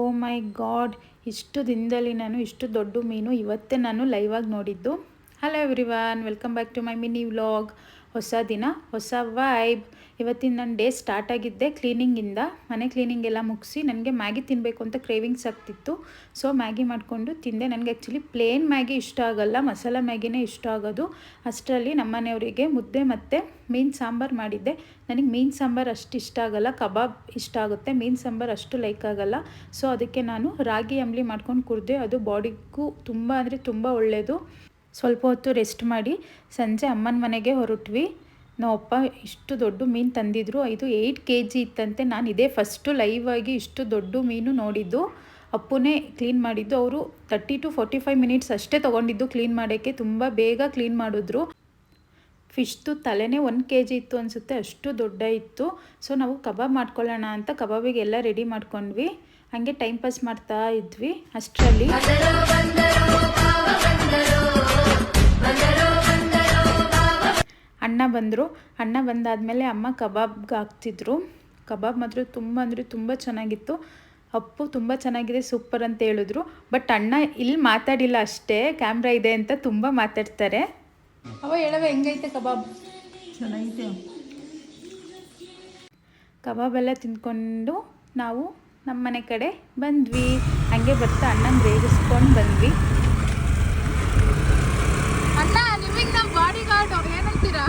ಓ ಮೈ god, ಇಷ್ಟು ದಿನದಲ್ಲಿ ನಾನು ಇಷ್ಟು ದೊಡ್ಡ ಮೀನು ಇವತ್ತೇ ನಾನು ಲೈವಾಗಿ ನೋಡಿದ್ದು. Hello everyone, welcome back to my mini vlog. ಹೊಸ ದಿನ ಹೊಸ ವೈಬ್. ಇವತ್ತಿನ ನನ್ನ ಡೇ ಸ್ಟಾರ್ಟ್ ಆಗಿದ್ದೆ ಕ್ಲೀನಿಂಗಿಂದ. ಮನೆ ಕ್ಲೀನಿಂಗ್ ಎಲ್ಲ ಮುಗಿಸಿ ನನಗೆ ಮ್ಯಾಗಿ ತಿನ್ನಬೇಕು ಅಂತ ಕ್ರೇವಿಂಗ್ಸ್ ಆಗ್ತಿತ್ತು. ಸೊ ಮ್ಯಾಗಿ ಮಾಡಿಕೊಂಡು ತಿಂದೆ. ನನಗೆ ಆ್ಯಕ್ಚುಲಿ ಪ್ಲೇನ್ ಮ್ಯಾಗಿ ಇಷ್ಟ ಆಗೋಲ್ಲ, ಮಸಾಲ ಮ್ಯಾಗಿನೇ ಇಷ್ಟ ಆಗೋದು. ಅಷ್ಟರಲ್ಲಿ ನಮ್ಮ ಮನೆಯವರಿಗೆ ಮುದ್ದೆ ಮತ್ತು ಮೀನು ಸಾಂಬಾರು ಮಾಡಿದ್ದೆ. ನನಗೆ ಮೀನು ಸಾಂಬಾರು ಅಷ್ಟು ಇಷ್ಟ ಆಗೋಲ್ಲ, ಕಬಾಬ್ ಇಷ್ಟ ಆಗುತ್ತೆ, ಮೀನು ಸಾಂಬಾರು ಅಷ್ಟು ಲೈಕ್ ಆಗೋಲ್ಲ. ಸೊ ಅದಕ್ಕೆ ನಾನು ರಾಗಿ ಅಂಬಲಿ ಮಾಡ್ಕೊಂಡು ಕುಡಿದೆ. ಅದು ಬಾಡಿಗೂ ತುಂಬ ಅಂದರೆ ತುಂಬ ಒಳ್ಳೆಯದು. ಸ್ವಲ್ಪ ಹೊತ್ತು ರೆಸ್ಟ್ ಮಾಡಿ ಸಂಜೆ ಅಮ್ಮನ ಮನೆಗೆ ಹೊರಟ್ವಿ. ನಮ್ಮಪ್ಪ ಇಷ್ಟು ದೊಡ್ಡ ಮೀನು ತಂದಿದ್ರು. ಇದು 8 kg ಇತ್ತಂತೆ. ನಾನು ಇದೇ ಫಸ್ಟು ಲೈವ್ ಆಗಿ ಇಷ್ಟು ದೊಡ್ಡ ಮೀನು ನೋಡಿದ್ದು. ಅಪ್ಪನೇ ಕ್ಲೀನ್ ಮಾಡಿದ್ದು. ಅವರು 30 to 45 ಮಿನಿಟ್ಸ್ ಅಷ್ಟೇ ತೊಗೊಂಡಿದ್ದು ಕ್ಲೀನ್ ಮಾಡೋಕ್ಕೆ. ತುಂಬ ಬೇಗ ಕ್ಲೀನ್ ಮಾಡಿದ್ರು. ಫಿಶ್ದು ತಲೆನೇ 1 kg ಇತ್ತು ಅನಿಸುತ್ತೆ, ಅಷ್ಟು ದೊಡ್ಡ ಇತ್ತು. ಸೊ ನಾವು ಕಬಾಬ್ ಮಾಡ್ಕೊಳ್ಳೋಣ ಅಂತ ಕಬಾಬಿಗೆ ಎಲ್ಲ ರೆಡಿ ಮಾಡ್ಕೊಂಡ್ವಿ. ಹಾಗೆ ಟೈಮ್ ಪಾಸ್ ಮಾಡ್ತಾ ಇದ್ವಿ. ಅಷ್ಟರಲ್ಲಿ ಅಣ್ಣ ಬಂದರು. ಅಣ್ಣ ಬಂದಾದಮೇಲೆ ಅಮ್ಮ ಕಬಾಬ್ಗೆ ಹಾಕ್ತಿದ್ರು. ಕಬಾಬ್ ಮಾತ್ರ ತುಂಬ ಅಂದರೆ ತುಂಬ ಚೆನ್ನಾಗಿತ್ತು. ಅಪ್ಪು ತುಂಬ ಚೆನ್ನಾಗಿದೆ, ಸೂಪರ್ ಅಂತ ಹೇಳಿದ್ರು. ಬಟ್ ಅಣ್ಣ ಇಲ್ಲಿ ಮಾತಾಡಿಲ್ಲ ಅಷ್ಟೇ, ಕ್ಯಾಮ್ರಾ ಇದೆ ಅಂತ ತುಂಬ ಮಾತಾಡ್ತಾರೆ. ಅವ ಹೇಳವೆ ಹೆಂಗೈತೆ ಕಬಾಬ್? ಚೆನ್ನಾಗಿದೆ. ಕಬಾಬೆಲ್ಲ ತಿಂದ್ಕೊಂಡು ನಾವು ನಮ್ಮ ಮನೆ ಕಡೆ ಬಂದ್ವಿ. ಹಾಗೆ ಬರ್ತಾ ಅಣ್ಣಂಗೆ ರೇಗಿಸ್ಕೊಂಡು ಬಂದ್ವಿ. ಅಣ್ಣ ನಿಮಗೆ ನಮ್ಮ ಬಾಡಿ ಗಾರ್ಡ್ ಏನಂತೀರಾ?